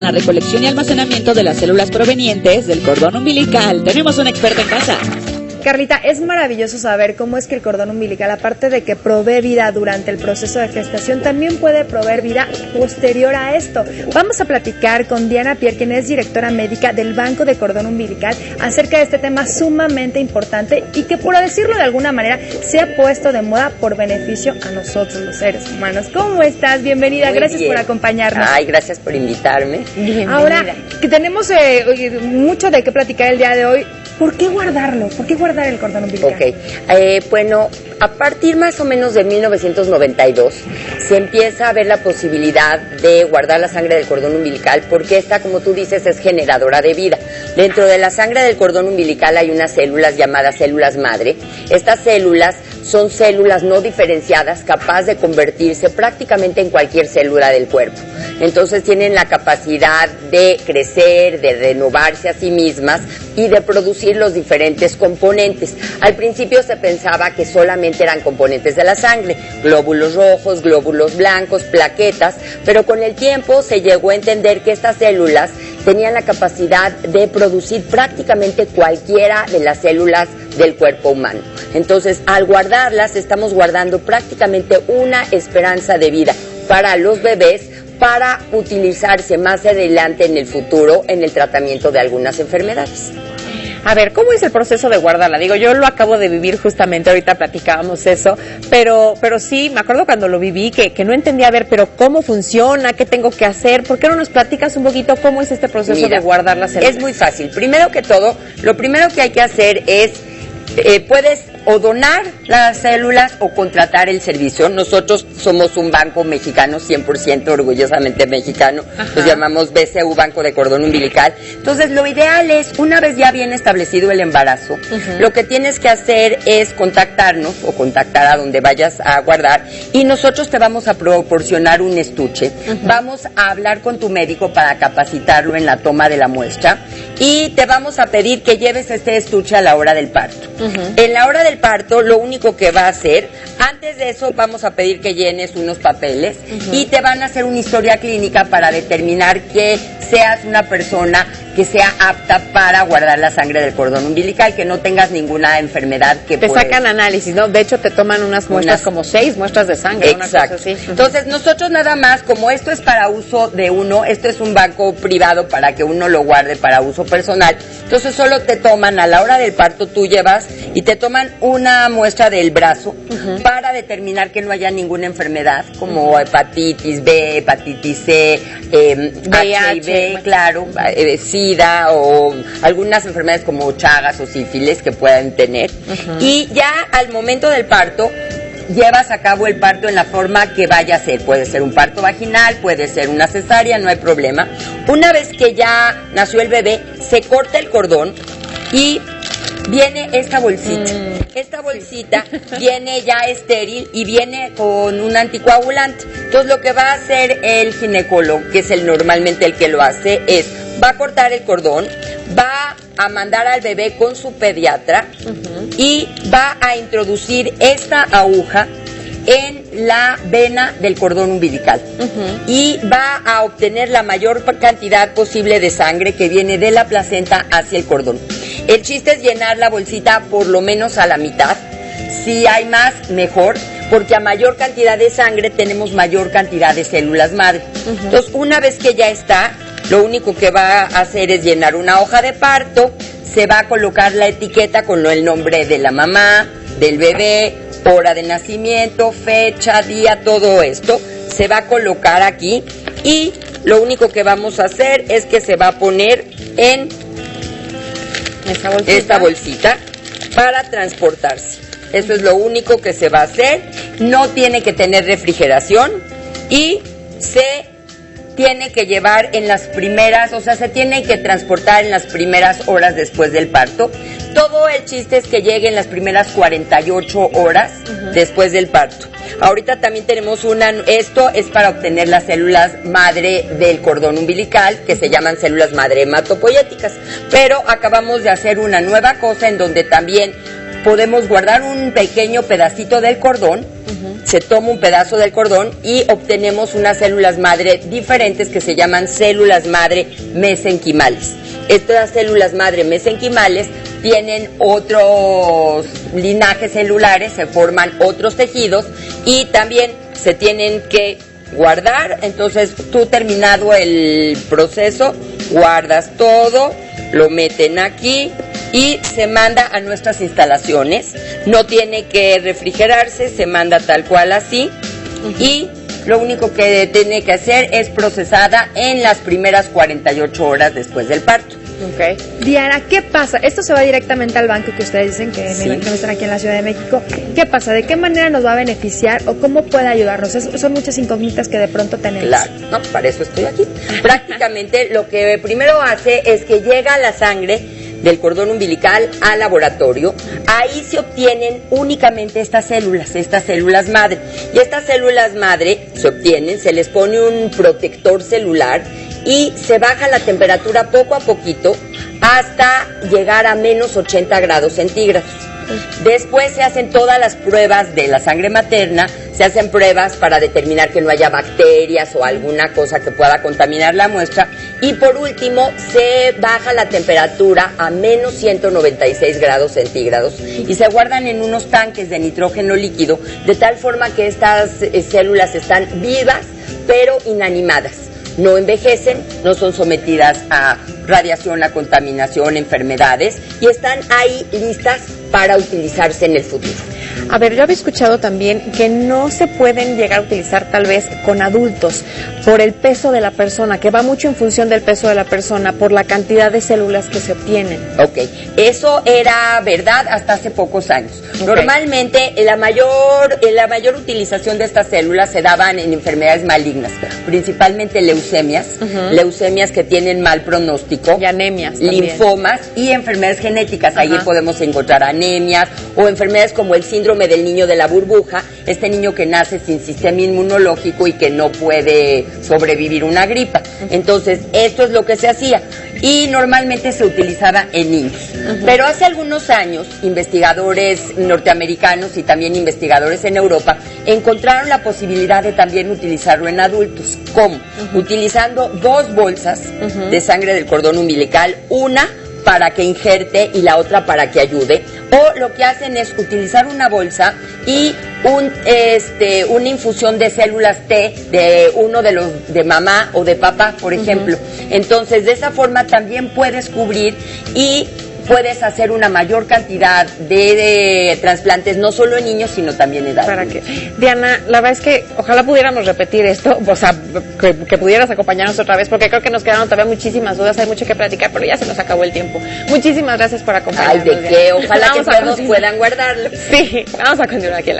La recolección y almacenamiento de las células provenientes del cordón umbilical. Tenemos un experto en casa. Carlita, es maravilloso saber cómo es que el cordón umbilical, aparte de que provee vida durante el proceso de gestación, también puede proveer vida posterior a esto. Vamos a platicar con Diana Pierre, quien es directora médica del Banco de Cordón Umbilical, acerca de este tema sumamente importante y que, por decirlo de alguna manera, se ha puesto de moda por beneficio a nosotros, los seres humanos. ¿Cómo estás? Bienvenida, Muy gracias bien. por acompañarnos. Ay, gracias por invitarme. Bienvenida. Ahora, que tenemos mucho de qué platicar el día de hoy, ¿por qué guardarlo? ¿Por qué guardar el cordón umbilical? Ok, bueno, a partir más o menos de 1992 se empieza a ver la posibilidad de guardar la sangre del cordón umbilical porque esta, como tú dices, es generadora de vida. Dentro de la sangre del cordón umbilical hay unas células llamadas células madre. Estas células son células no diferenciadas, capaz de convertirse prácticamente en cualquier célula del cuerpo. Entonces tienen la capacidad de crecer, de renovarse a sí mismas y de producir los diferentes componentes. Al principio se pensaba que solamente eran componentes de la sangre, glóbulos rojos, glóbulos blancos, plaquetas, pero con el tiempo se llegó a entender que estas células tenían la capacidad de producir prácticamente cualquiera de las células del cuerpo humano. Entonces, al guardarlas, estamos guardando prácticamente una esperanza de vida para los bebés, para utilizarse más adelante en el futuro en el tratamiento de algunas enfermedades. A ver, ¿cómo es el proceso de guardarla? Digo, yo lo acabo de vivir justamente, ahorita platicábamos eso, pero sí, me acuerdo cuando lo viví que no entendía, a ver, pero ¿cómo funciona? ¿Qué tengo que hacer? ¿Por qué no nos platicas un poquito cómo es este proceso de guardar las células? Es muy fácil. Primero que todo, lo primero que hay que hacer es, puedes o donar las células o contratar el servicio. Nosotros somos un banco mexicano, 100% orgullosamente mexicano. Ajá. Nos llamamos BCU, Banco de Cordón Umbilical. Entonces, lo ideal es, una vez ya bien establecido el embarazo, lo que tienes que hacer es contactarnos o contactar a donde vayas a guardar y nosotros te vamos a proporcionar un estuche. Vamos a hablar con tu médico para capacitarlo en la toma de la muestra y te vamos a pedir que lleves este estuche a la hora del parto. En la hora del parto, lo único que va a hacer, antes de eso vamos a pedir que llenes unos papeles y te van a hacer una historia clínica para determinar que seas una persona que sea apta para guardar la sangre del cordón umbilical, que no tengas ninguna enfermedad que te sacan análisis, ¿no? De hecho, te toman unas muestras, como 6 muestras de sangre. Exacto. Una cosa así. Entonces, nosotros nada más, como esto es para uso de uno, esto es un banco privado para que uno lo guarde para uso personal, entonces solo te toman a la hora del parto, tú llevas y te toman una muestra del brazo para determinar que no haya ninguna enfermedad, como hepatitis B, hepatitis C, HIV, claro, SIDA o algunas enfermedades como Chagas o sífilis que puedan tener. Y ya al momento del parto, llevas a cabo el parto en la forma que vaya a ser. Puede ser un parto vaginal, puede ser una cesárea, no hay problema. Una vez que ya nació el bebé, se corta el cordón y viene esta bolsita. Esta bolsita viene ya estéril y viene con un anticoagulante. Entonces, lo que va a hacer el ginecólogo, que es normalmente el que lo hace, es va a cortar el cordón, va a mandar al bebé con su pediatra y va a introducir esta aguja en la vena del cordón umbilical y va a obtener la mayor cantidad posible de sangre que viene de la placenta hacia el cordón. El chiste es llenar la bolsita por lo menos a la mitad. Si hay más, mejor, porque a mayor cantidad de sangre tenemos mayor cantidad de células madre. Entonces, una vez que ya está, lo único que va a hacer es llenar una hoja de parto, se va a colocar la etiqueta con el nombre de la mamá, del bebé, hora de nacimiento, fecha, día, todo esto. Se va a colocar aquí y lo único que vamos a hacer es que se va a poner en esta bolsita para transportarse. Eso es lo único que se va a hacer. No tiene que tener refrigeración y se tiene que llevar en las primeras, o sea, se tiene que transportar en las primeras horas después del parto. Todo el chiste es que llegue en las primeras 48 horas después del parto. Ahorita también tenemos esto es para obtener las células madre del cordón umbilical, que se llaman células madre hematopoyéticas. Pero acabamos de hacer una nueva cosa en donde también podemos guardar un pequeño pedacito del cordón se toma un pedazo del cordón y obtenemos unas células madre diferentes que se llaman células madre mesenquimales. Estas células madre mesenquimales tienen otros linajes celulares, se forman otros tejidos y también se tienen que guardar. Entonces tú, terminado el proceso, guardas todo, lo meten aquí y se manda a nuestras instalaciones. No tiene que refrigerarse, se manda tal cual así. Y lo único que tiene que hacer es procesada en las primeras 48 horas después del parto. Okay. Diana, ¿qué pasa? Esto se va directamente al banco que ustedes dicen que me imagino que están aquí en la Ciudad de México. ¿Qué pasa? ¿De qué manera nos va a beneficiar o cómo puede ayudarnos? Son muchas incógnitas que de pronto tenemos. Claro, no, para eso estoy aquí. Prácticamente lo que primero hace es que llega la sangre del cordón umbilical al laboratorio. Ahí se obtienen únicamente estas células madre. Y estas células madre se obtienen, se les pone un protector celular y se baja la temperatura poco a poquito hasta llegar a menos 80 grados centígrados. Después se hacen todas las pruebas de la sangre materna, se hacen pruebas para determinar que no haya bacterias o alguna cosa que pueda contaminar la muestra y por último se baja la temperatura a menos 196 grados centígrados y se guardan en unos tanques de nitrógeno líquido de tal forma que estas células están vivas pero inanimadas. No envejecen, no son sometidas a radiación, a contaminación, enfermedades y están ahí listas para utilizarse en el futuro. A ver, yo había escuchado también que no se pueden llegar a utilizar tal vez con adultos por el peso de la persona, que va mucho en función del peso de la persona, por la cantidad de células que se obtienen. Ok, eso era verdad hasta hace pocos años. Okay. Normalmente la mayor utilización de estas células se daban en enfermedades malignas, principalmente leucemias, leucemias que tienen mal pronóstico, y anemias también. Linfomas y enfermedades genéticas. Ahí podemos encontrar anemias o enfermedades como el síndrome del niño de la burbuja, este niño que nace sin sistema inmunológico y que no puede sobrevivir una gripa. Entonces, esto es lo que se hacía y normalmente se utilizaba en niños. Pero hace algunos años, investigadores norteamericanos y también investigadores en Europa encontraron la posibilidad de también utilizarlo en adultos. ¿Cómo? Utilizando 2 bolsas de sangre del cordón umbilical, una para que injerte y la otra para que ayude, o lo que hacen es utilizar una bolsa y una infusión de células T de uno de los de mamá o de papá, por ejemplo. Entonces, de esa forma también puedes cubrir y puedes hacer una mayor cantidad de trasplantes, no solo en niños, sino también en edad. ¿Para qué? Diana, la verdad es que ojalá pudiéramos repetir esto, o sea, que pudieras acompañarnos otra vez, porque creo que nos quedaron todavía muchísimas dudas, hay mucho que platicar, pero ya se nos acabó el tiempo. Muchísimas gracias por acompañarnos. Ay, ¿de qué? Ojalá que todos puedan guardarlo. Sí, vamos a continuar aquí en la casa.